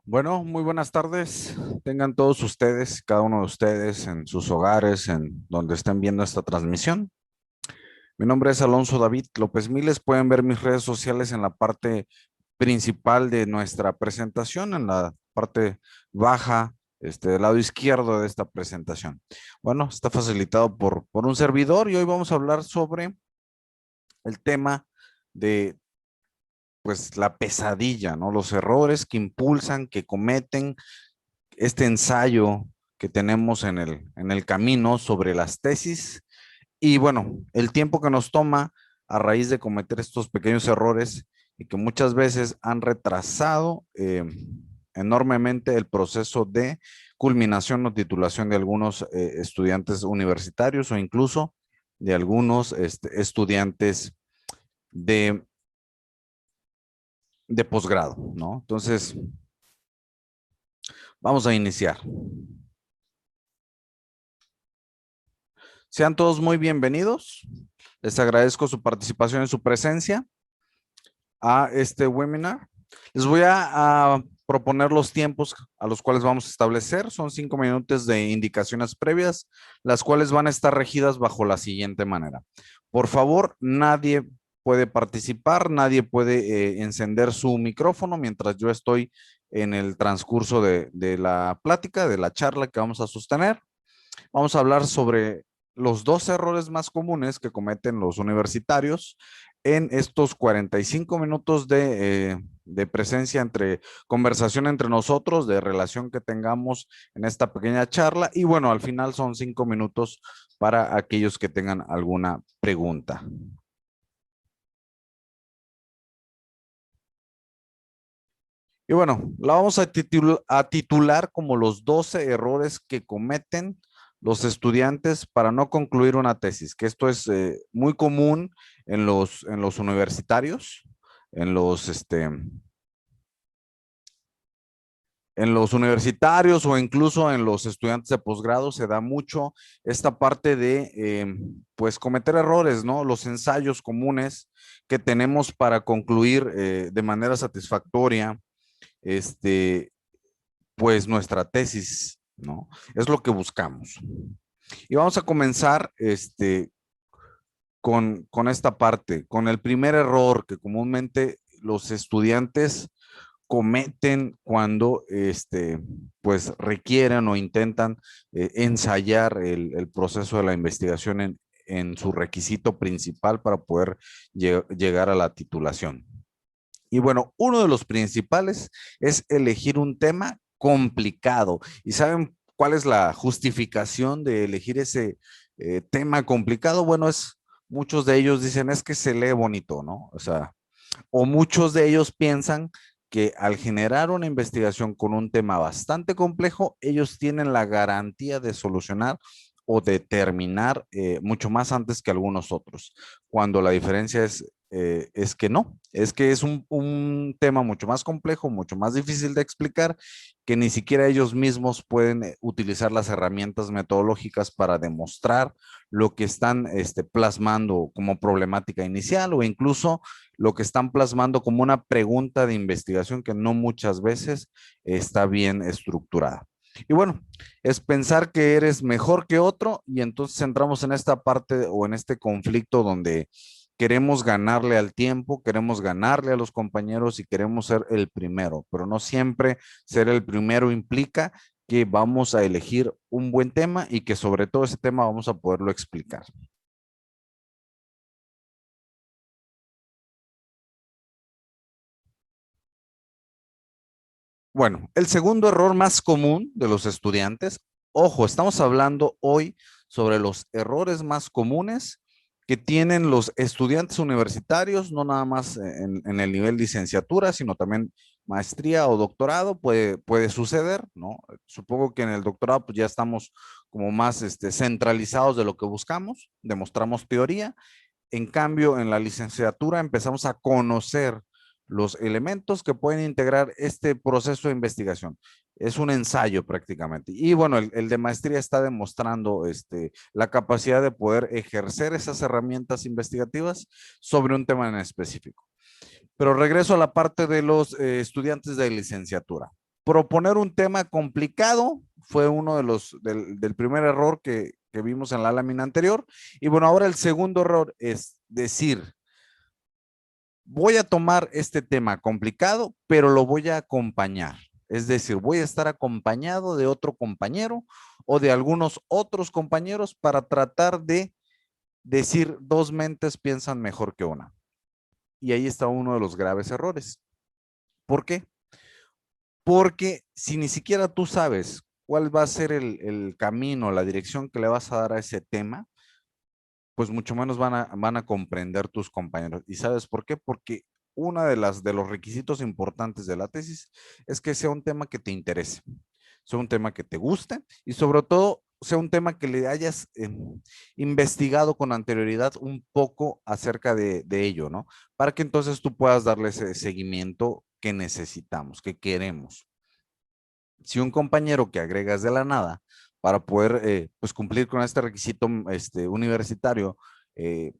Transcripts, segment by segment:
Bueno, muy buenas tardes. Tengan todos ustedes, cada uno de ustedes en sus hogares, en donde estén viendo esta transmisión. Mi nombre es Alonso David López Miles. Pueden ver mis redes sociales en la parte principal de nuestra presentación, en la parte baja, del lado izquierdo de esta presentación. Bueno, está facilitado por un servidor y hoy vamos a hablar sobre el tema de pues la pesadilla, ¿no? Los errores que impulsan, que cometen este ensayo que tenemos en el camino sobre las tesis y bueno, el tiempo que nos toma a raíz de cometer estos pequeños errores y que muchas veces han retrasado enormemente el proceso de culminación o titulación de algunos estudiantes universitarios o incluso de algunos estudiantes de, de posgrado, ¿no? Entonces, vamos a iniciar. Sean todos muy bienvenidos. Les agradezco su participación y su presencia a este webinar. Les voy a proponer los tiempos a los cuales vamos a establecer. Son 5 minutos de indicaciones previas, las cuales van a estar regidas bajo la siguiente manera. Por favor, nadie puede participar, nadie puede encender su micrófono mientras yo estoy en el transcurso de la plática, de la charla que vamos a sostener. Vamos a hablar sobre los dos errores más comunes que cometen los universitarios en estos 45 minutos de presencia entre conversación entre nosotros, de relación que tengamos en esta pequeña charla. Y bueno, al final son 5 minutos para aquellos que tengan alguna pregunta. Y bueno, la vamos a titular como los 12 errores que cometen los estudiantes para no concluir una tesis, que esto es muy común en los universitarios, en los, este, en los universitarios o incluso en los estudiantes de posgrado se da mucho esta parte de, pues, cometer errores, ¿no? Los ensayos comunes que tenemos para concluir de manera satisfactoria, este, pues nuestra tesis, ¿no? Es lo que buscamos. Y vamos a comenzar con esta parte, con el primer error que comúnmente los estudiantes cometen cuando pues requieren o intentan ensayar el proceso de la investigación en su requisito principal para poder llegar a la titulación. Y bueno, uno de los principales es elegir un tema complicado. ¿Y saben cuál es la justificación de elegir ese tema complicado? Bueno, muchos de ellos dicen es que se lee bonito, ¿no? O sea, o muchos de ellos piensan que al generar una investigación con un tema bastante complejo, ellos tienen la garantía de solucionar o de terminar mucho más antes que algunos otros, cuando la diferencia es que no, es que es un tema mucho más complejo, mucho más difícil de explicar, que ni siquiera ellos mismos pueden utilizar las herramientas metodológicas para demostrar lo que están plasmando como problemática inicial o incluso lo que están plasmando como una pregunta de investigación que no muchas veces está bien estructurada. Y bueno, es pensar que eres mejor que otro y entonces entramos en esta parte o en este conflicto donde queremos ganarle al tiempo, queremos ganarle a los compañeros y queremos ser el primero, pero no siempre ser el primero implica que vamos a elegir un buen tema y que sobre todo ese tema vamos a poderlo explicar. Bueno, el segundo error más común de los estudiantes, ojo, estamos hablando hoy sobre los errores más comunes que tienen los estudiantes universitarios, no nada más en el nivel licenciatura, sino también maestría o doctorado, puede suceder, ¿no? Supongo que en el doctorado pues ya estamos como más centralizados de lo que buscamos, demostramos teoría. En cambio, en la licenciatura empezamos a conocer los elementos que pueden integrar este proceso de investigación. Es un ensayo prácticamente. Y bueno, el de maestría está demostrando la capacidad de poder ejercer esas herramientas investigativas sobre un tema en específico. Pero regreso a la parte de los estudiantes de licenciatura. Proponer un tema complicado fue uno de del primer error que vimos en la lámina anterior. Y bueno, ahora el segundo error es decir, voy a tomar este tema complicado, pero lo voy a acompañar. Es decir, voy a estar acompañado de otro compañero o de algunos otros compañeros para tratar de decir dos mentes piensan mejor que una. Y ahí está uno de los graves errores. ¿Por qué? Porque si ni siquiera tú sabes cuál va a ser el camino, la dirección que le vas a dar a ese tema, pues mucho menos van a comprender tus compañeros. ¿Y sabes por qué? Porque una de los requisitos importantes de la tesis es que sea un tema que te interese, sea un tema que te guste y sobre todo sea un tema que le hayas investigado con anterioridad un poco acerca de ello, ¿no? Para que entonces tú puedas darle ese seguimiento que necesitamos, que queremos. Si un compañero que agregas de la nada para poder pues cumplir con este requisito universitario,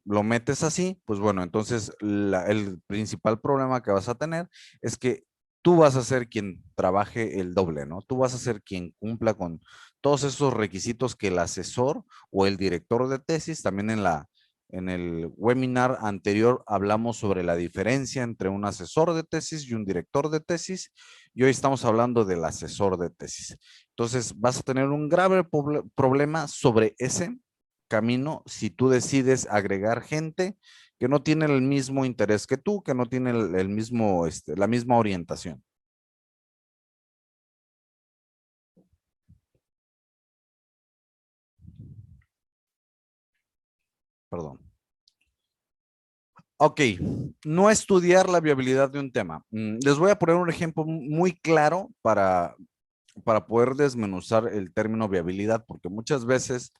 lo metes así, pues bueno, entonces el principal problema que vas a tener es que tú vas a ser quien trabaje el doble, ¿no? Tú vas a ser quien cumpla con todos esos requisitos que el asesor o el director de tesis, también en el webinar anterior hablamos sobre la diferencia entre un asesor de tesis y un director de tesis y hoy estamos hablando del asesor de tesis. Entonces vas a tener un grave problema sobre ese camino si tú decides agregar gente que no tiene el mismo interés que tú, que no tiene el mismo, la misma orientación. Perdón. Ok, no estudiar la viabilidad de un tema. Les voy a poner un ejemplo muy claro para poder desmenuzar el término viabilidad, porque muchas veces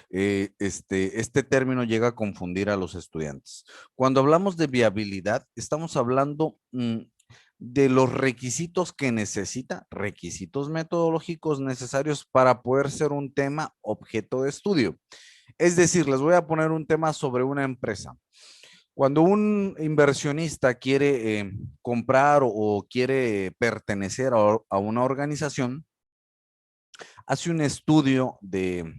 este término llega a confundir a los estudiantes. Cuando hablamos de viabilidad, estamos hablando de los requisitos que necesita, requisitos metodológicos necesarios para poder ser un tema objeto de estudio. Es decir, les voy a poner un tema sobre una empresa. Cuando un inversionista quiere comprar o quiere pertenecer a una organización, hace un estudio de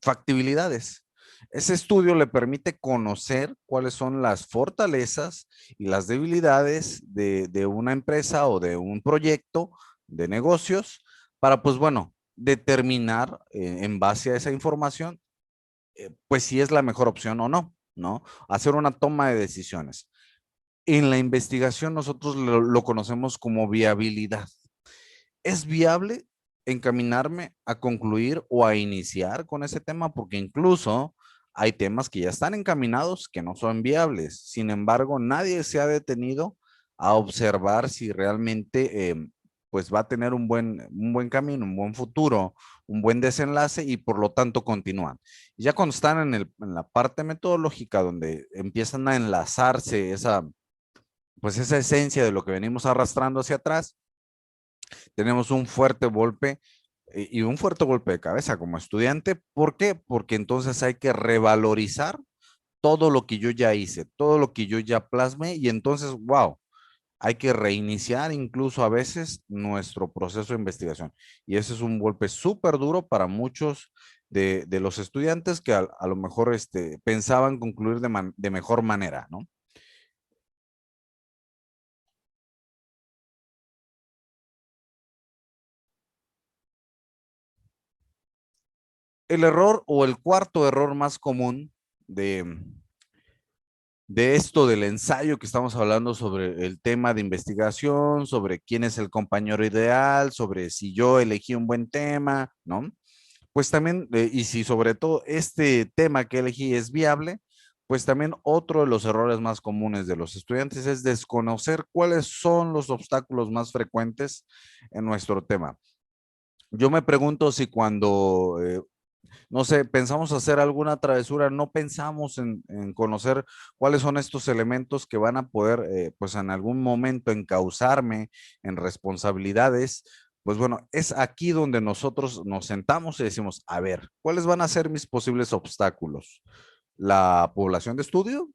factibilidades. Ese estudio le permite conocer cuáles son las fortalezas y las debilidades de una empresa o de un proyecto de negocios para, pues bueno, determinar en base a esa información, pues si es la mejor opción o no, ¿no? Hacer una toma de decisiones. En la investigación nosotros lo conocemos como viabilidad. ¿Es viable encaminarme a concluir o a iniciar con ese tema? Porque incluso hay temas que ya están encaminados que no son viables. Sin embargo, nadie se ha detenido a observar si realmente pues va a tener un buen camino, un buen futuro, un buen desenlace y por lo tanto continúan. Ya cuando están en la parte metodológica donde empiezan a enlazarse pues esa esencia de lo que venimos arrastrando hacia atrás, tenemos un fuerte golpe y un fuerte golpe de cabeza como estudiante. ¿Por qué? Porque entonces hay que revalorizar todo lo que yo ya hice, todo lo que yo ya plasmé y entonces, wow, hay que reiniciar incluso a veces nuestro proceso de investigación. Y ese es un golpe súper duro para muchos de los estudiantes que a lo mejor pensaban concluir de mejor manera, ¿no? El error o el cuarto error más común de esto del ensayo que estamos hablando sobre el tema de investigación, sobre quién es el compañero ideal, sobre si yo elegí un buen tema, ¿no? Pues también, y si sobre todo este tema que elegí es viable, pues también otro de los errores más comunes de los estudiantes es desconocer cuáles son los obstáculos más frecuentes en nuestro tema. Yo me pregunto si cuando no sé, pensamos hacer alguna travesura, no pensamos en conocer cuáles son estos elementos que van a poder, pues en algún momento encauzarme en responsabilidades. Pues bueno, es aquí donde nosotros nos sentamos y decimos, a ver, ¿cuáles van a ser mis posibles obstáculos? La población de estudio,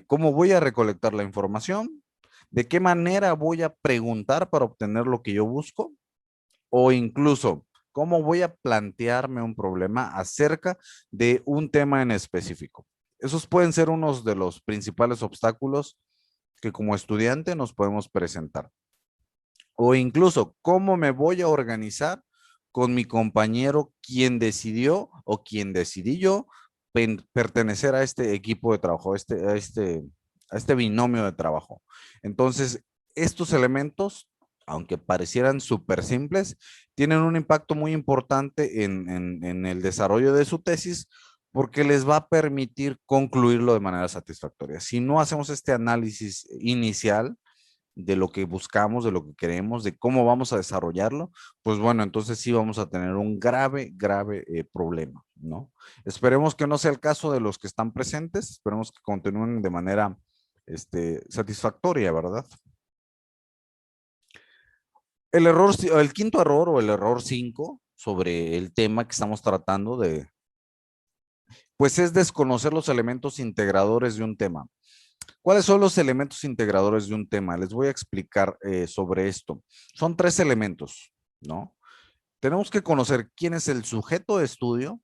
cómo voy a recolectar la información, ¿De qué manera voy a preguntar para obtener lo que yo busco? O incluso, ¿cómo voy a plantearme un problema acerca de un tema en específico? Esos pueden ser unos de los principales obstáculos que como estudiante nos podemos presentar. O incluso, ¿cómo me voy a organizar con mi compañero quien decidió o quien decidí yo pertenecer a este equipo de trabajo, a este binomio de trabajo? Entonces, estos elementos, aunque parecieran súper simples, tienen un impacto muy importante en el desarrollo de su tesis porque les va a permitir concluirlo de manera satisfactoria. Si no hacemos este análisis inicial, de lo que buscamos, de lo que queremos, de cómo vamos a desarrollarlo, pues bueno, entonces sí vamos a tener un grave problema, ¿no? Esperemos que no sea el caso de los que están presentes, esperemos que continúen de manera satisfactoria, ¿verdad? El quinto error o el error 5 sobre el tema que estamos tratando pues es desconocer los elementos integradores de un tema. ¿Cuáles son los elementos integradores de un tema? Les voy a explicar sobre esto. Son tres elementos, ¿no? Tenemos que conocer quién es el sujeto de estudio,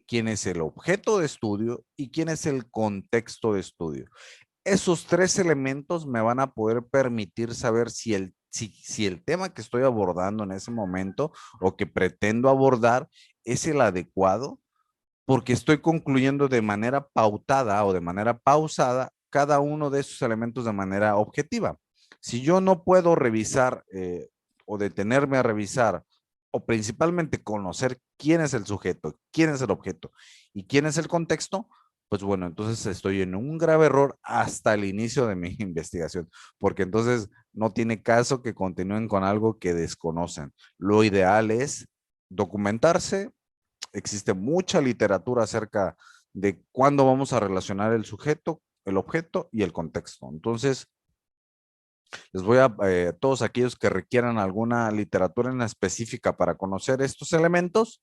quién es el objeto de estudio y quién es el contexto de estudio. Esos tres elementos me van a poder permitir saber si el tema que estoy abordando en ese momento o que pretendo abordar es el adecuado, porque estoy concluyendo de manera pautada o de manera pausada cada uno de esos elementos de manera objetiva. Si yo no puedo revisar o detenerme a revisar o principalmente conocer quién es el sujeto, quién es el objeto y quién es el contexto, pues bueno, entonces estoy en un grave error hasta el inicio de mi investigación, porque entonces no tiene caso que continúen con algo que desconocen. Lo ideal es documentarse. Existe mucha literatura acerca de cuándo vamos a relacionar el sujeto, el objeto y el contexto. Entonces, les voy a todos aquellos que requieran alguna literatura en específica para conocer estos elementos,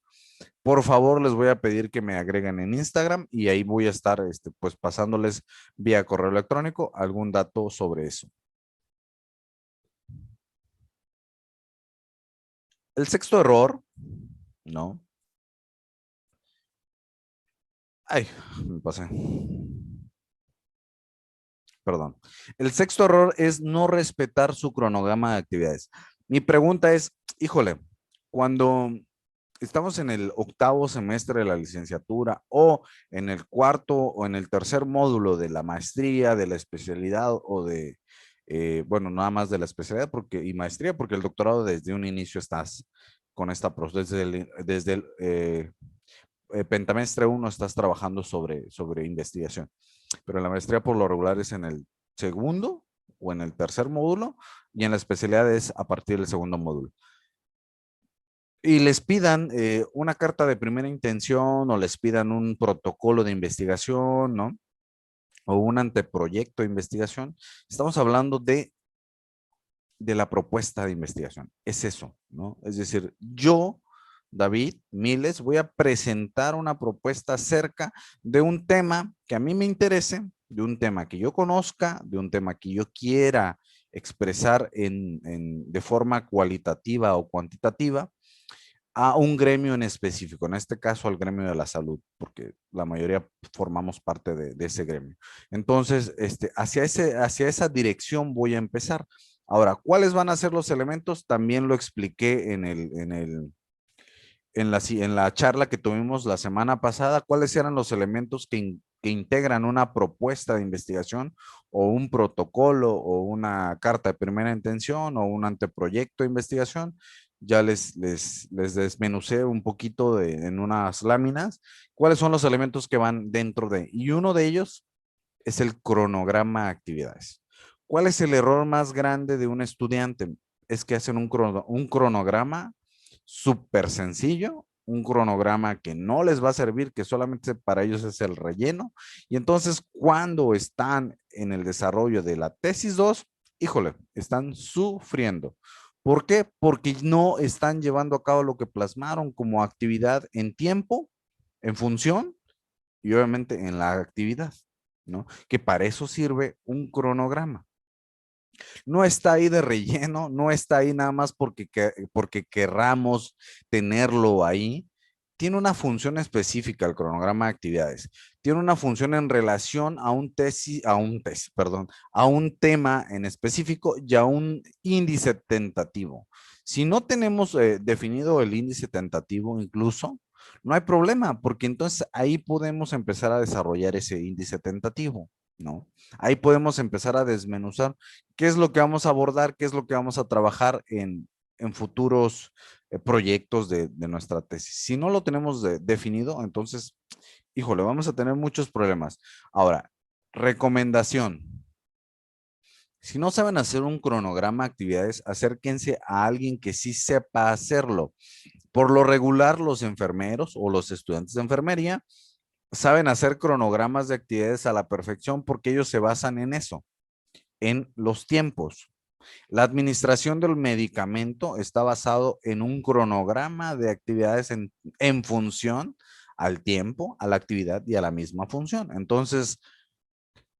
por favor les voy a pedir que me agreguen en Instagram y ahí voy a estar pues pasándoles vía correo electrónico algún dato sobre eso. El sexto error, ¿no? Ay, me pasé. Perdón. El sexto error es no respetar su cronograma de actividades. Mi pregunta es, híjole, cuando estamos en el octavo semestre de la licenciatura o en el cuarto o en el tercer módulo de la maestría, de la especialidad o de, bueno, nada más de la especialidad y maestría, porque el doctorado desde un inicio estás con esta, desde el pentamestre 1 estás trabajando sobre investigación, pero la maestría por lo regular es en el segundo o en el tercer módulo y en la especialidad es a partir del segundo módulo. Y les pidan una carta de primera intención o les pidan un protocolo de investigación, ¿no? O un anteproyecto de investigación. Estamos hablando de la propuesta de investigación. Es eso, ¿no? Es decir, yo, David Miles, voy a presentar una propuesta acerca de un tema que a mí me interese, de un tema que yo conozca, de un tema que yo quiera expresar de forma cualitativa o cuantitativa a un gremio en específico, en este caso al gremio de la salud, porque la mayoría formamos parte de ese gremio. Entonces, hacia esa dirección voy a empezar. Ahora, ¿cuáles van a ser los elementos? También lo expliqué en la charla que tuvimos la semana pasada. ¿Cuáles eran los elementos que integran una propuesta de investigación o un protocolo o una carta de primera intención o un anteproyecto de investigación? Ya les desmenucé un poquito en unas láminas. ¿Cuáles son los elementos que van dentro de? Y uno de ellos es el cronograma de actividades. ¿Cuál es el error más grande de un estudiante? Es que hacen un cronograma súper sencillo, un cronograma que no les va a servir, que solamente para ellos es el relleno. Y entonces cuando están en el desarrollo de la tesis 2, híjole, están sufriendo. ¿Por qué? Porque no están llevando a cabo lo que plasmaron como actividad en tiempo, en función y obviamente en la actividad, ¿no? Que para eso sirve un cronograma. No está ahí de relleno, no está ahí nada más porque querramos tenerlo ahí. Tiene una función específica el cronograma de actividades. Tiene una función en relación perdón, a un tema en específico y a un índice tentativo. Si no tenemos definido el índice tentativo incluso, no hay problema, porque entonces ahí podemos empezar a desarrollar ese índice tentativo, ¿no? Ahí podemos empezar a desmenuzar qué es lo que vamos a abordar, qué es lo que vamos a trabajar en futuros proyectos de nuestra tesis. Si no lo tenemos definido, entonces, híjole, vamos a tener muchos problemas. Ahora, recomendación. Si no saben hacer un cronograma de actividades, acérquense a alguien que sí sepa hacerlo. Por lo regular, los enfermeros o los estudiantes de enfermería saben hacer cronogramas de actividades a la perfección porque ellos se basan en eso, en los tiempos. La administración del medicamento está basado en un cronograma de actividades en función al tiempo, a la actividad y a la misma función. Entonces,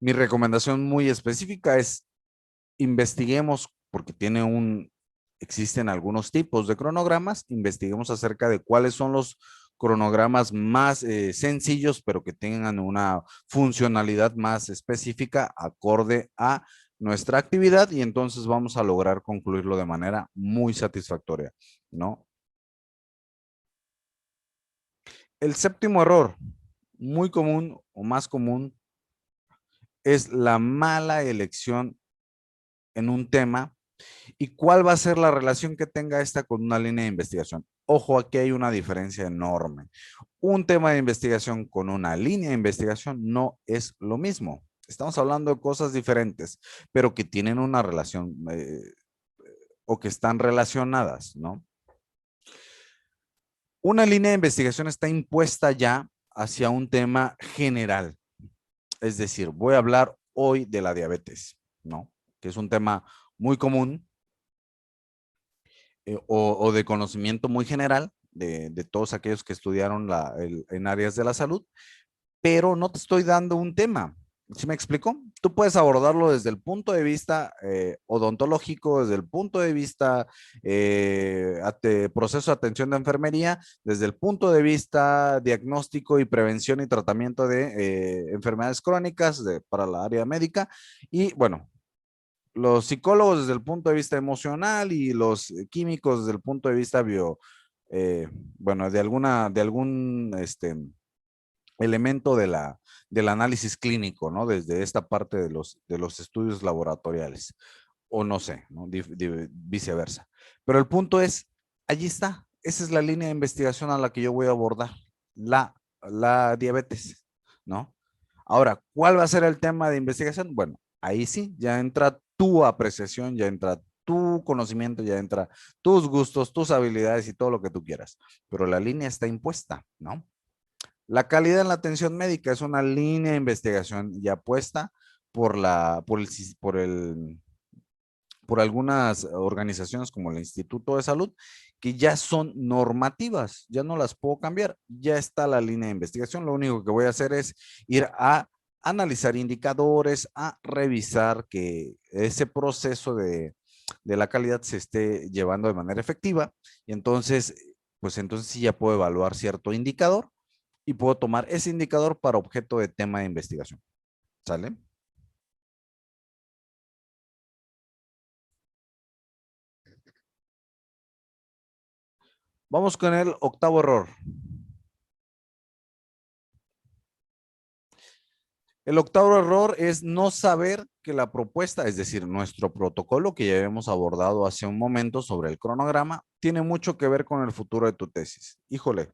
mi recomendación muy específica es investiguemos, porque existen algunos tipos de cronogramas, investiguemos acerca de cuáles son los cronogramas más sencillos, pero que tengan una funcionalidad más específica acorde a nuestra actividad y entonces vamos a lograr concluirlo de manera muy satisfactoria, ¿no? El séptimo error, muy común o más común, es la mala elección en un tema. ¿Y cuál va a ser la relación que tenga esta con una línea de investigación? Ojo, aquí hay una diferencia enorme. Un tema de investigación con una línea de investigación no es lo mismo. Estamos hablando de cosas diferentes, pero que tienen una relación o que están relacionadas, ¿no? Una línea de investigación está impuesta ya hacia un tema general. Es decir, voy a hablar hoy de la diabetes, ¿no? Que es un tema muy común o de conocimiento muy general de todos aquellos que estudiaron en áreas de la salud, pero no te estoy dando un tema. ¿Sí me explico? Tú puedes abordarlo desde el punto de vista odontológico, desde el punto de vista proceso de atención de enfermería, desde el punto de vista diagnóstico y prevención y tratamiento de enfermedades crónicas para la área médica. Y bueno, los psicólogos desde el punto de vista emocional y los químicos desde el punto de vista eh, bueno, de algún elemento del análisis clínico, ¿no? Desde esta parte de los estudios laboratoriales, o no sé, ¿no? Viceversa. Pero el punto es, allí está, esa es la línea de investigación a la que yo voy a abordar, la diabetes, ¿no? Ahora, ¿cuál va a ser el tema de investigación? Bueno, ahí sí, ya entra tu apreciación, ya entra tu conocimiento, ya entra tus gustos, tus habilidades y todo lo que tú quieras. Pero la línea está impuesta, ¿no? La calidad en la atención médica es una línea de investigación ya puesta por por algunas organizaciones como el Instituto de Salud, que ya son normativas, ya no las puedo cambiar, ya está la línea de investigación. Lo único que voy a hacer es ir a analizar indicadores, a revisar que ese proceso de la calidad se esté llevando de manera efectiva y entonces, pues entonces sí ya puedo evaluar cierto indicador y puedo tomar ese indicador para objeto de tema de investigación. ¿Sale? Vamos con el octavo error. El octavo error es no saber que la propuesta, es decir, nuestro protocolo que ya hemos abordado hace un momento sobre el cronograma, tiene mucho que ver con el futuro de tu tesis. Híjole,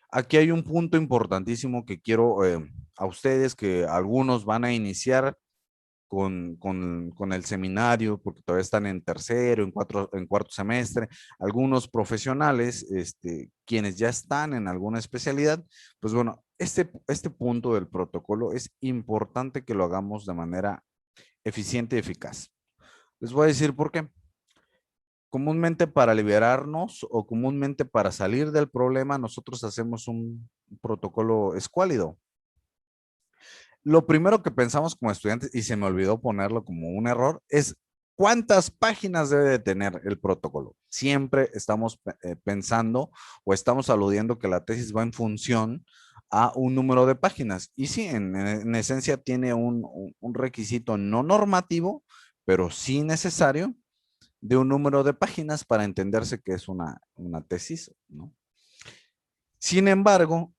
aquí hay un punto importantísimo que quiero a ustedes, que algunos van a iniciar con el seminario, porque todavía están en tercero, en cuarto semestre, algunos profesionales, quienes ya están en alguna especialidad, pues bueno, este punto del protocolo es importante que lo hagamos de manera eficiente y eficaz. Les voy a decir por qué. Comúnmente para liberarnos o comúnmente para salir del problema, nosotros hacemos un protocolo escuálido. Lo primero que pensamos como estudiantes, y se me olvidó ponerlo como un error, es ¿Cuántas páginas debe de tener el protocolo? Siempre estamos pensando o estamos aludiendo que la tesis va en función a un número de páginas. Y sí, en esencia tiene un requisito no normativo, pero sí necesario de un número de páginas para entenderse que es una tesis, ¿no? Sin embargo,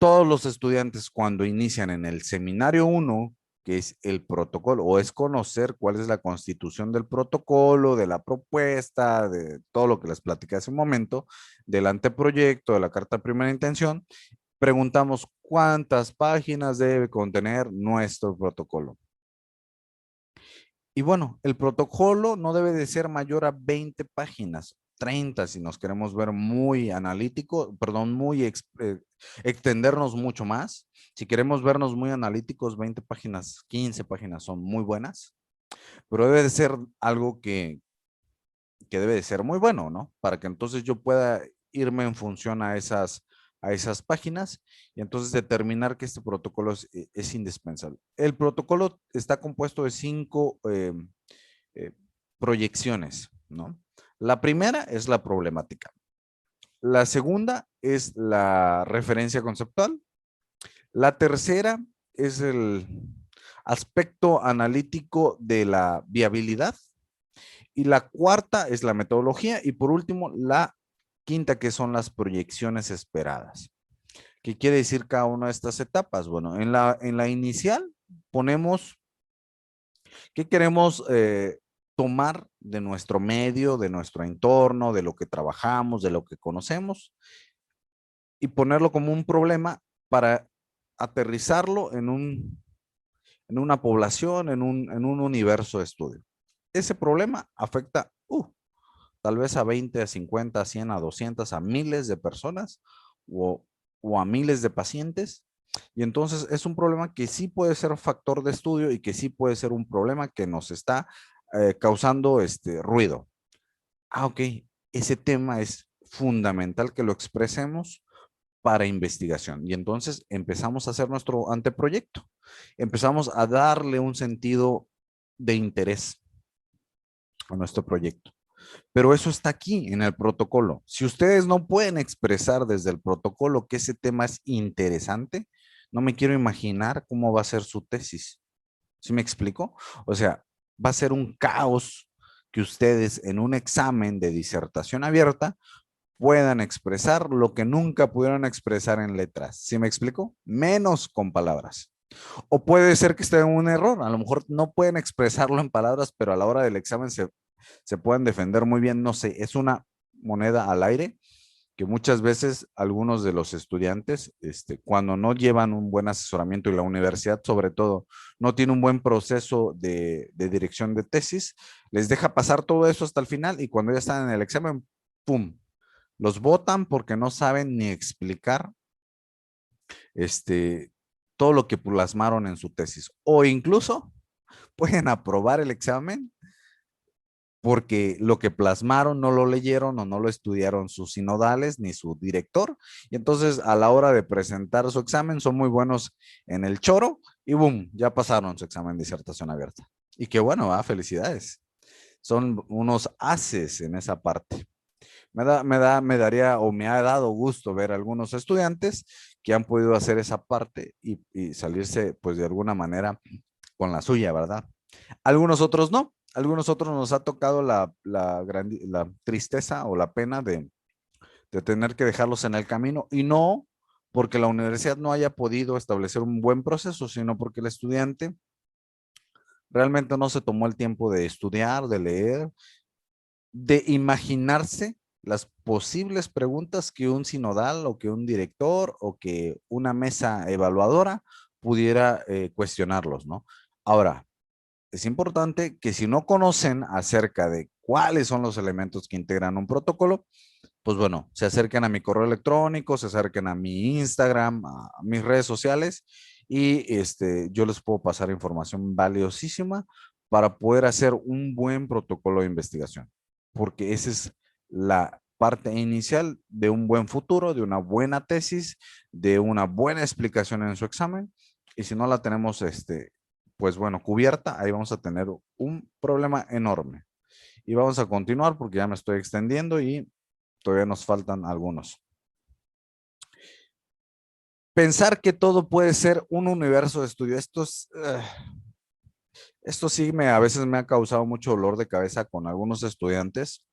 todos los estudiantes cuando inician en el seminario 1, que es el protocolo, o es conocer cuál es la constitución del protocolo, de la propuesta, de todo lo que les platiqué hace un momento, del anteproyecto, de la carta de primera intención, preguntamos cuántas páginas debe contener nuestro protocolo. Y bueno, el protocolo no debe de ser mayor a 20 páginas, 30 si nos queremos ver muy analítico, perdón, extendernos mucho más. Si queremos vernos muy analíticos, 20 páginas, 15 páginas son muy buenas, pero debe de ser algo que debe de ser muy bueno, ¿no? Para que entonces yo pueda irme en función a esas páginas y entonces determinar que este protocolo es indispensable. El protocolo está compuesto de 5 eh, proyecciones, ¿no? La primera es la problemática. La segunda es la referencia conceptual. La tercera es el aspecto analítico de la viabilidad. Y la cuarta es la metodología. Y por último, la quinta, que son las proyecciones esperadas. ¿Qué quiere decir cada una de estas etapas? Bueno, en la inicial ponemos qué queremos tomar de nuestro medio, de nuestro entorno, de lo que trabajamos, de lo que conocemos y ponerlo como un problema para aterrizarlo en una población, en un universo de estudio. Ese problema afecta tal vez a 20, a 50, a 100, a 200, a miles de personas o a miles de pacientes. Y entonces es un problema que sí puede ser un factor de estudio y que sí puede ser un problema que nos está causando ruido. Ok, ese tema es fundamental que lo expresemos para investigación. Y entonces empezamos a hacer nuestro anteproyecto. Empezamos a darle un sentido de interés a nuestro proyecto. Pero eso está aquí en el protocolo. Si ustedes no pueden expresar desde el protocolo que ese tema es interesante, no me quiero imaginar cómo va a ser su tesis. ¿Sí me explico? O sea, va a ser un caos que ustedes en un examen de disertación abierta puedan expresar lo que nunca pudieron expresar en letras. ¿Sí me explico? Menos con palabras. O puede ser que esté en un error. A lo mejor no pueden expresarlo en palabras, pero a la hora del examen se pueden defender muy bien. No sé, es una moneda al aire que muchas veces algunos de los estudiantes, cuando no llevan un buen asesoramiento y la universidad sobre todo no tiene un buen proceso de dirección de tesis, les deja pasar todo eso hasta el final y cuando ya están en el examen, ¡pum! Los votan porque no saben ni explicar este, todo lo que plasmaron en su tesis. O incluso pueden aprobar el examen porque lo que plasmaron no lo leyeron o no lo estudiaron sus sinodales ni su director. Y entonces a la hora de presentar su examen son muy buenos en el choro y boom, ya pasaron su examen de disertación abierta. Y qué bueno, felicidades. Son unos haces en esa parte. Me daría o me ha dado gusto ver algunos estudiantes que han podido hacer esa parte y salirse pues de alguna manera con la suya, ¿verdad? Algunos otros no. Algunos otros nos ha tocado la tristeza o la pena de tener que dejarlos en el camino y no porque la universidad no haya podido establecer un buen proceso, sino porque el estudiante realmente no se tomó el tiempo de estudiar, de leer, de imaginarse las posibles preguntas que un sinodal o que un director o que una mesa evaluadora pudiera cuestionarlos, ¿no? Ahora, es importante que si no conocen acerca de cuáles son los elementos que integran un protocolo, pues bueno, se acerquen a mi correo electrónico, se acerquen a mi Instagram, a mis redes sociales y yo les puedo pasar información valiosísima para poder hacer un buen protocolo de investigación, porque esa es la parte inicial de un buen futuro, de una buena tesis, de una buena explicación en su examen y si no la tenemos pues bueno, cubierta, ahí vamos a tener un problema enorme. Y vamos a continuar porque ya me estoy extendiendo y todavía nos faltan algunos. Pensar que todo puede ser un universo de estudio. Esto sí a veces me ha causado mucho dolor de cabeza con algunos estudiantes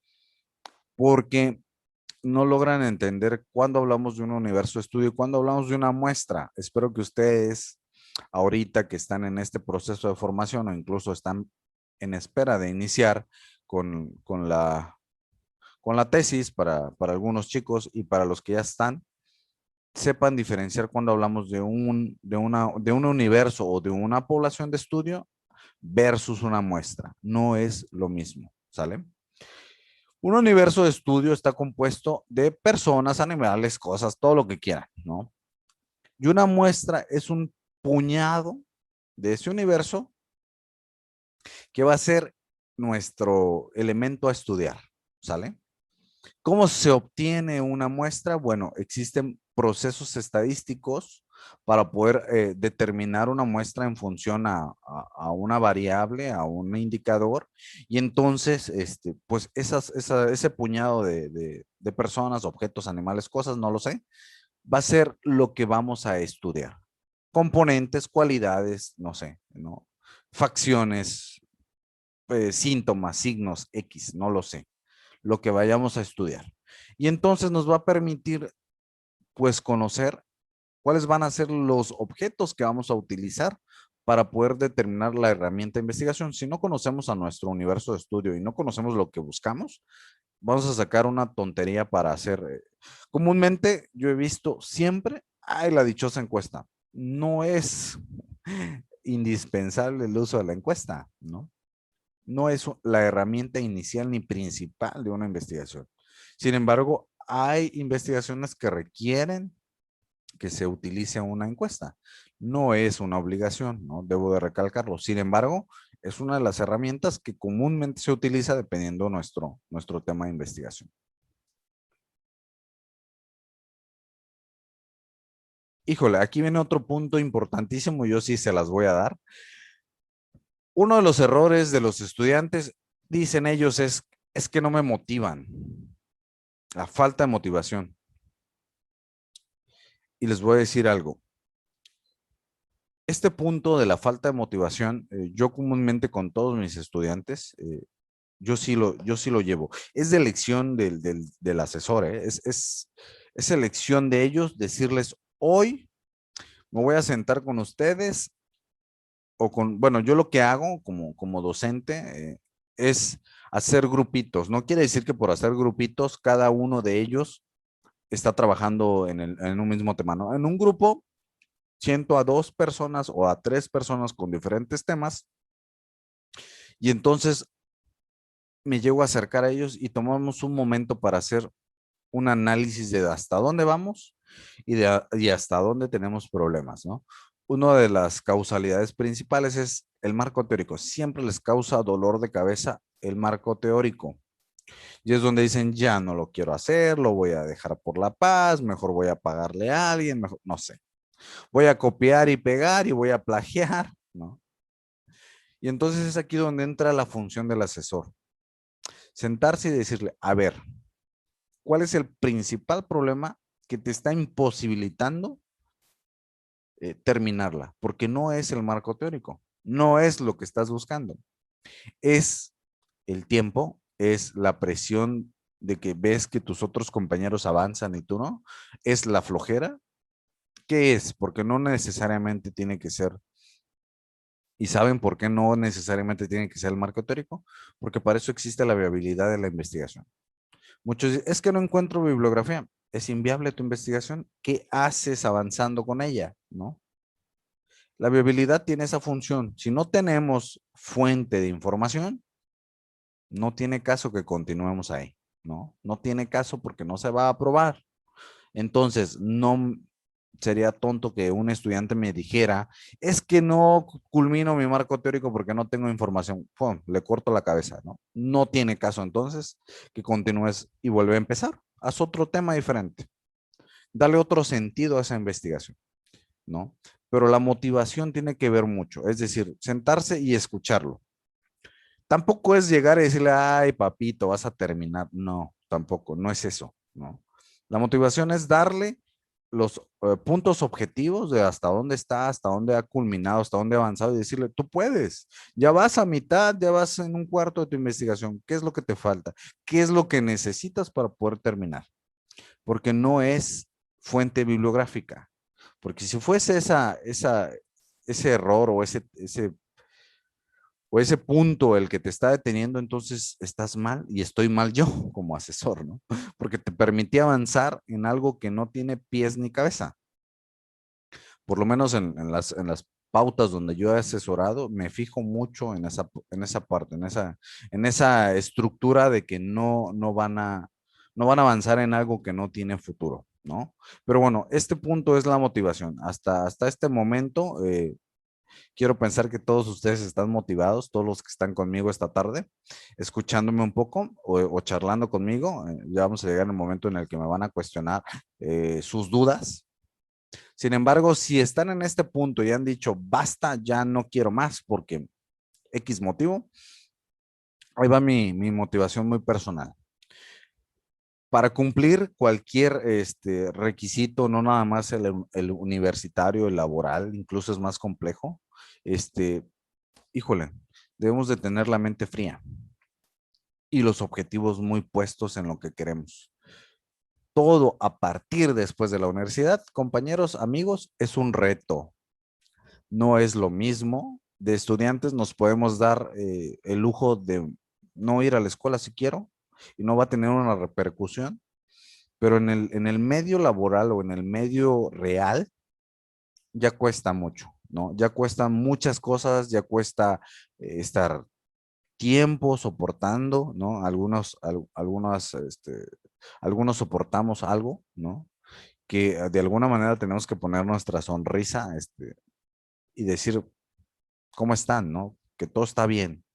porque no logran entender cuándo hablamos de un universo de estudio y cuándo hablamos de una muestra. Espero que ustedes, ahorita que están en este proceso de formación o incluso están en espera de iniciar con la tesis para algunos chicos y para los que ya están, sepan diferenciar cuando hablamos de un universo o de una población de estudio versus una muestra. No es lo mismo, ¿sale? Un universo de estudio está compuesto de personas, animales, cosas, todo lo que quieran, ¿no? Y una muestra es un puñado de ese universo que va a ser nuestro elemento a estudiar, ¿sale? ¿Cómo se obtiene una muestra? Bueno, existen procesos estadísticos para poder determinar una muestra en función a una variable, a un indicador, y entonces, pues ese puñado de personas, objetos, animales, cosas, no lo sé, va a ser lo que vamos a estudiar. Componentes, cualidades, no sé, ¿no? Facciones, síntomas, signos, X, no lo sé, lo que vayamos a estudiar. Y entonces nos va a permitir, pues, conocer cuáles van a ser los objetos que vamos a utilizar para poder determinar la herramienta de investigación. Si no conocemos a nuestro universo de estudio y no conocemos lo que buscamos, vamos a sacar una tontería para hacer. Comúnmente yo he visto siempre, ay, la dichosa encuesta. No es indispensable el uso de la encuesta, ¿no? No es la herramienta inicial ni principal de una investigación. Sin embargo, hay investigaciones que requieren que se utilice una encuesta. No es una obligación, ¿no? Debo de recalcarlo. Sin embargo, es una de las herramientas que comúnmente se utiliza dependiendo nuestro tema de investigación. Híjole, aquí viene otro punto importantísimo, yo sí se las voy a dar. Uno de los errores de los estudiantes, dicen ellos, es que no me motivan. La falta de motivación. Y les voy a decir algo. Este punto de la falta de motivación, yo comúnmente con todos mis estudiantes, yo sí lo llevo. Es de elección del asesor, ¿eh? Es elección de ellos decirles, hoy me voy a sentar con ustedes bueno, yo lo que hago como docente es hacer grupitos. No quiere decir que por hacer grupitos, cada uno de ellos está trabajando en un mismo tema, ¿no? En un grupo siento a 2 personas o a 3 personas con diferentes temas y entonces me llego a acercar a ellos y tomamos un momento para hacer un análisis de hasta dónde vamos y hasta dónde tenemos problemas, ¿no? Una de las causalidades principales es el marco teórico. Siempre les causa dolor de cabeza el marco teórico. Y es donde dicen, ya no lo quiero hacer, lo voy a dejar por la paz, mejor voy a pagarle a alguien, mejor, no sé. Voy a copiar y pegar y voy a plagiar, ¿no? Y entonces es aquí donde entra la función del asesor. Sentarse y decirle, a ver, ¿cuál es el principal problema que te está imposibilitando terminarla? Porque no es el marco teórico, no es lo que estás buscando. Es el tiempo, es la presión de que ves que tus otros compañeros avanzan y tú no, es la flojera. ¿Qué es? Porque no necesariamente tiene que ser. ¿Y saben por qué no necesariamente tiene que ser el marco teórico? Porque para eso existe la viabilidad de la investigación. Muchos dicen, es que no encuentro bibliografía. Es inviable tu investigación. ¿Qué haces avanzando con ella? ¿No? La viabilidad tiene esa función. Si no tenemos fuente de información, no tiene caso que continuemos ahí, ¿no? No tiene caso porque no se va a aprobar. Entonces, no sería tonto que un estudiante me dijera, es que no culmino mi marco teórico porque no tengo información. ¡Pum! Le corto la cabeza, ¿no? No tiene caso entonces que continúes y vuelve a empezar. Haz otro tema diferente. Dale otro sentido a esa investigación, ¿no? pero la motivación tiene que ver mucho, es decir, sentarse y escucharlo. Tampoco es llegar y decirle, ay, papito, vas a terminar. No, tampoco, no es eso, ¿no? La motivación es darle los puntos objetivos de hasta dónde está, hasta dónde ha culminado, hasta dónde ha avanzado y decirle, tú puedes, ya vas a mitad, ya vas en un cuarto de tu investigación, ¿qué es lo que te falta? ¿Qué es lo que necesitas para poder terminar? Porque no es fuente bibliográfica, porque si fuese ese error o ese punto el que te está deteniendo, entonces estás mal y estoy mal yo como asesor, ¿no? Porque te permití avanzar en algo que no tiene pies ni cabeza. Por lo menos en las pautas donde yo he asesorado, me fijo mucho en esa parte, en esa estructura de que no van a avanzar en algo que no tiene futuro, ¿no? Pero bueno, este punto es la motivación. Hasta este momento, quiero pensar que todos ustedes están motivados, todos los que están conmigo esta tarde, escuchándome un poco o charlando conmigo. Ya vamos a llegar en el momento en el que me van a cuestionar sus dudas. Sin embargo, si están en este punto y han dicho, basta, ya no quiero más porque X motivo, ahí va mi motivación muy personal. Para cumplir cualquier requisito, no nada más el universitario, el laboral, incluso es más complejo, híjole, debemos de tener la mente fría y los objetivos muy puestos en lo que queremos. Todo a partir después de la universidad, compañeros, amigos, es un reto. No es lo mismo. De estudiantes nos podemos dar el lujo de no ir a la escuela si quiero y no va a tener una repercusión, pero en el medio laboral o en el medio real ya cuesta mucho, ¿no? Ya cuestan muchas cosas, ya cuesta estar tiempo soportando, ¿no? Algunos soportamos algo, ¿no? Que de alguna manera tenemos que poner nuestra sonrisa, y decir cómo están, ¿no? Que todo está bien.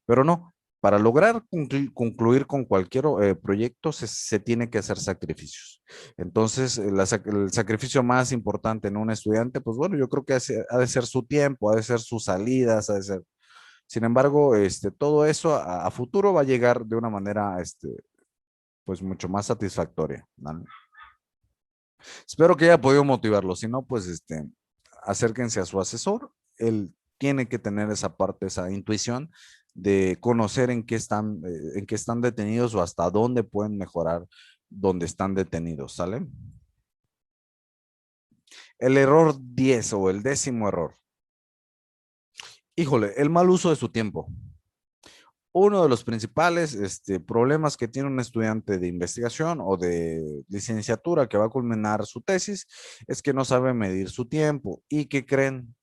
Pero no, para lograr concluir con cualquier proyecto se tiene que hacer sacrificios. Entonces, el sacrificio más importante en un estudiante, pues bueno, yo creo que ha de ser su tiempo, ha de ser sus salidas, ha de ser. Sin embargo, todo eso a futuro va a llegar de una manera, pues mucho más satisfactoria, ¿no? Espero que haya podido motivarlo. Si no, pues acérquense a su asesor. Él tiene que tener esa parte, esa intuición de conocer en qué están detenidos o hasta dónde pueden mejorar donde están detenidos, ¿sale? El error 10 o el 10º error. Híjole, el mal uso de su tiempo. Uno de los principales problemas que tiene un estudiante de investigación o de licenciatura que va a culminar su tesis es que no sabe medir su tiempo. ¿Y qué creen?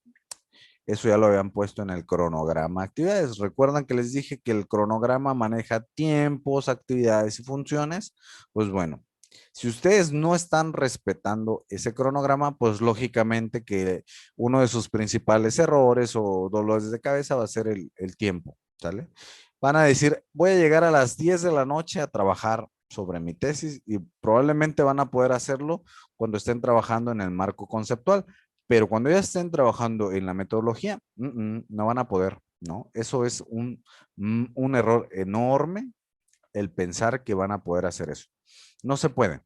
Eso ya lo habían puesto en el cronograma de actividades. ¿Recuerdan que les dije que el cronograma maneja tiempos, actividades y funciones? Pues bueno, si ustedes no están respetando ese cronograma, pues lógicamente que uno de sus principales errores o dolores de cabeza va a ser el tiempo, ¿sale? Van a decir, voy a llegar a las 10 de la noche a trabajar sobre mi tesis y probablemente van a poder hacerlo cuando estén trabajando en el marco conceptual, pero cuando ya estén trabajando en la metodología, no van a poder, ¿no? Eso es un error enorme el pensar que van a poder hacer eso. No se puede.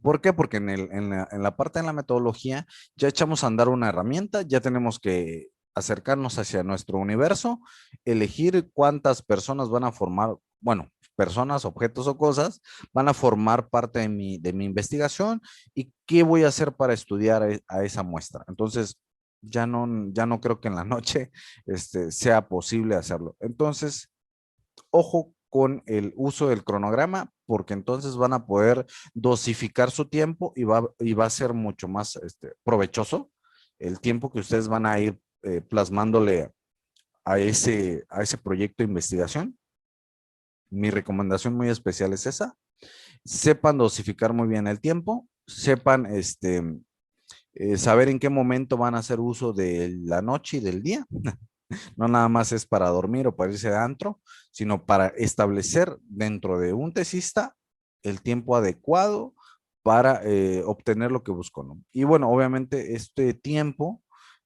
¿Por qué? Porque en la parte de la metodología ya echamos a andar una herramienta, ya tenemos que acercarnos hacia nuestro universo, elegir cuántas personas van a formar, bueno, personas, objetos o cosas van a formar parte de mi investigación y qué voy a hacer para estudiar a esa muestra. Entonces, ya no creo que en la noche sea posible hacerlo. Entonces, ojo con el uso del cronograma, porque entonces van a poder dosificar su tiempo y va a ser mucho más provechoso el tiempo que ustedes van a ir plasmándole a ese proyecto de investigación. Mi recomendación muy especial es esa. Sepan dosificar muy bien el tiempo, sepan saber en qué momento van a hacer uso de la noche y del día. No nada más es para dormir o para irse de antro, sino para establecer dentro de un tesista el tiempo adecuado para obtener lo que busco, ¿no? Y bueno, obviamente este tiempo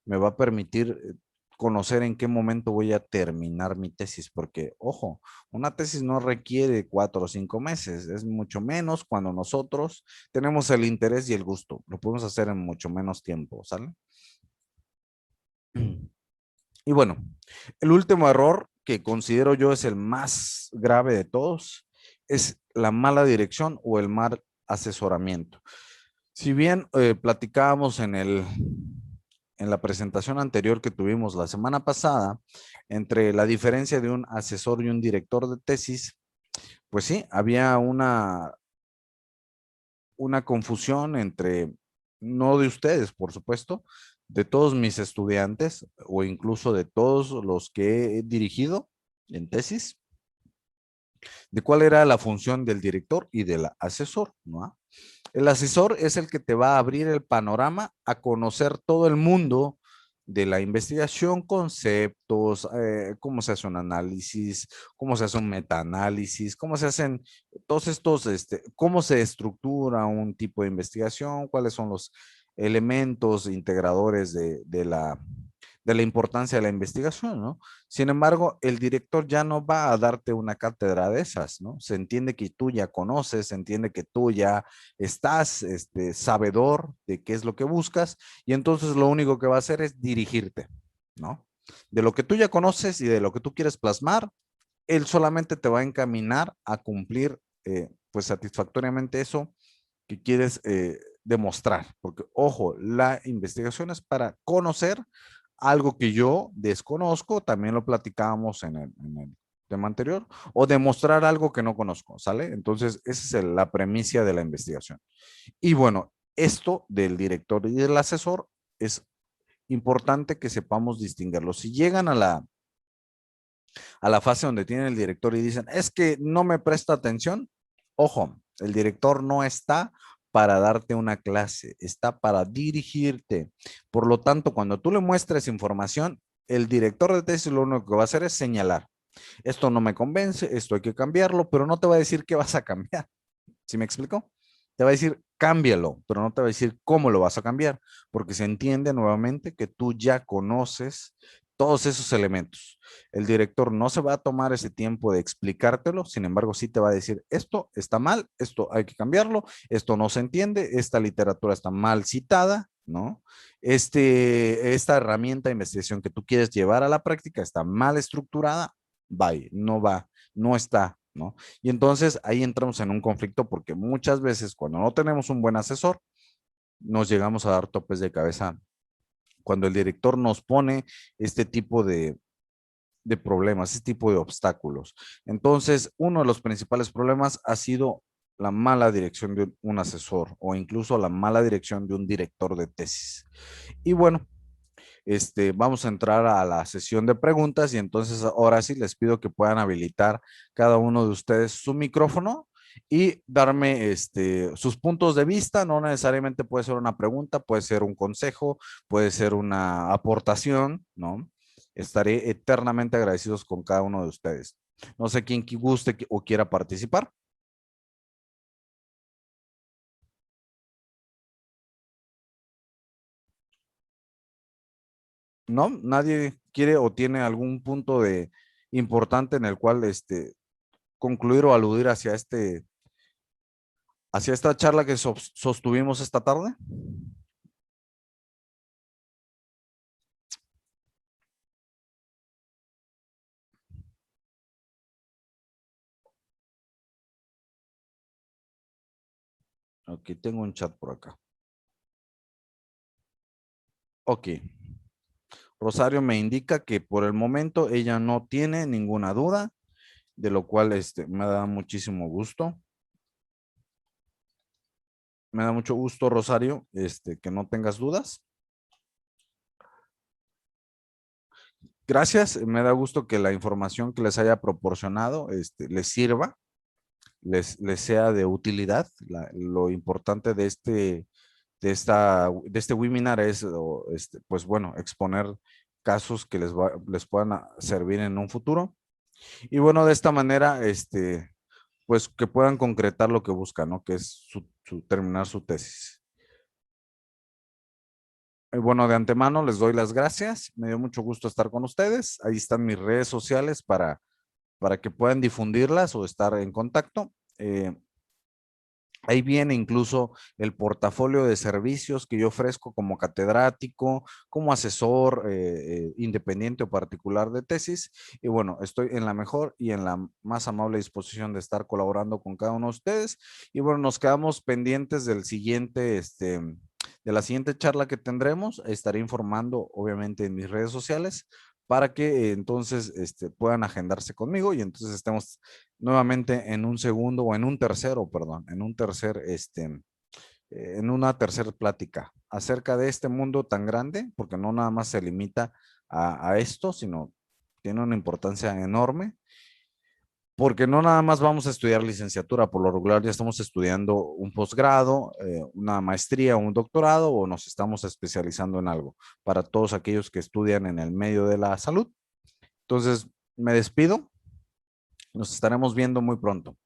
me va a permitir conocer en qué momento voy a terminar mi tesis, porque, ojo, una tesis no requiere 4 o 5 meses, es mucho menos cuando nosotros tenemos el interés y el gusto, lo podemos hacer en mucho menos tiempo, ¿sale? Y bueno, el último error que considero yo es el más grave de todos, es la mala dirección o el mal asesoramiento. Si bien platicábamos en la presentación anterior que tuvimos la semana pasada, entre la diferencia de un asesor y un director de tesis, pues sí, había una confusión entre, no de ustedes, por supuesto, de todos mis estudiantes o incluso de todos los que he dirigido en tesis, de cuál era la función del director y del asesor, ¿no? El asesor es el que te va a abrir el panorama a conocer todo el mundo de la investigación, conceptos, cómo se hace un análisis, cómo se hace un metaanálisis, cómo se hacen todos estos, cómo se estructura un tipo de investigación, cuáles son los elementos integradores de la importancia de la investigación, ¿no? Sin embargo, el director ya no va a darte una cátedra de esas, ¿no? Se entiende que tú ya conoces, se entiende que tú ya estás sabedor de qué es lo que buscas y entonces lo único que va a hacer es dirigirte, ¿no? De lo que tú ya conoces y de lo que tú quieres plasmar, él solamente te va a encaminar a cumplir pues satisfactoriamente eso que quieres demostrar, porque ojo, la investigación es para conocer algo que yo desconozco, también lo platicábamos en el tema anterior, o demostrar algo que no conozco, ¿sale? Entonces, esa es la premisa de la investigación. Y bueno, esto del director y del asesor es importante que sepamos distinguirlo. Si llegan a la fase donde tienen el director y dicen, es que no me presta atención, ojo, el director no está para darte una clase, está para dirigirte. Por lo tanto, cuando tú le muestres información, el director de tesis lo único que va a hacer es señalar. Esto no me convence, esto hay que cambiarlo, pero no te va a decir qué vas a cambiar. ¿Sí me explico? Te va a decir, cámbialo, pero no te va a decir cómo lo vas a cambiar, porque se entiende nuevamente que tú ya conoces todos esos elementos. El director no se va a tomar ese tiempo de explicártelo, sin embargo, sí te va a decir, esto está mal, esto hay que cambiarlo, esto no se entiende, esta literatura está mal citada, ¿no? Esta herramienta de investigación que tú quieres llevar a la práctica está mal estructurada, bye, no va, no está, ¿no? Y entonces ahí entramos en un conflicto porque muchas veces cuando no tenemos un buen asesor, nos llegamos a dar topes de cabeza cuando el director nos pone este tipo de problemas, este tipo de obstáculos. Entonces, uno de los principales problemas ha sido la mala dirección de un asesor o incluso la mala dirección de un director de tesis. Y bueno, vamos a entrar a la sesión de preguntas y entonces ahora sí les pido que puedan habilitar cada uno de ustedes su micrófono y darme sus puntos de vista. No necesariamente puede ser una pregunta, puede ser un consejo, puede ser una aportación, ¿no? Estaré eternamente agradecidos con cada uno de ustedes. No sé quién guste o quiera participar. ¿No? Nadie quiere o tiene algún punto de importante en el cual concluir o aludir hacia esta charla que sostuvimos esta tarde. Ok, tengo un chat por acá. Ok. Rosario me indica que por el momento ella no tiene ninguna duda, de lo cual me da muchísimo gusto. Me da mucho gusto, Rosario, que no tengas dudas. Gracias, me da gusto que la información que les haya proporcionado les sirva, les sea de utilidad. Lo importante de este webinar es, pues bueno, exponer casos que les puedan servir en un futuro. Y bueno, de esta manera, pues que puedan concretar lo que buscan, ¿no? Que es terminar su tesis. Bueno, de antemano les doy las gracias. Me dio mucho gusto estar con ustedes. Ahí están mis redes sociales para que puedan difundirlas o estar en contacto. Ahí viene incluso el portafolio de servicios que yo ofrezco como catedrático, como asesor independiente o particular de tesis. Y bueno, estoy en la mejor y en la más amable disposición de estar colaborando con cada uno de ustedes. Y bueno, nos quedamos pendientes del siguiente, de la siguiente charla que tendremos. Estaré informando, obviamente, en mis redes sociales para que entonces puedan agendarse conmigo y entonces estemos nuevamente en un segundo o en un tercero, perdón, en un tercer, en una tercera plática acerca de este mundo tan grande, porque no nada más se limita a esto, sino tiene una importancia enorme, porque no nada más vamos a estudiar licenciatura, por lo regular ya estamos estudiando un posgrado, una maestría, un doctorado o nos estamos especializando en algo para todos aquellos que estudian en el medio de la salud. Entonces, me despido, nos estaremos viendo muy pronto.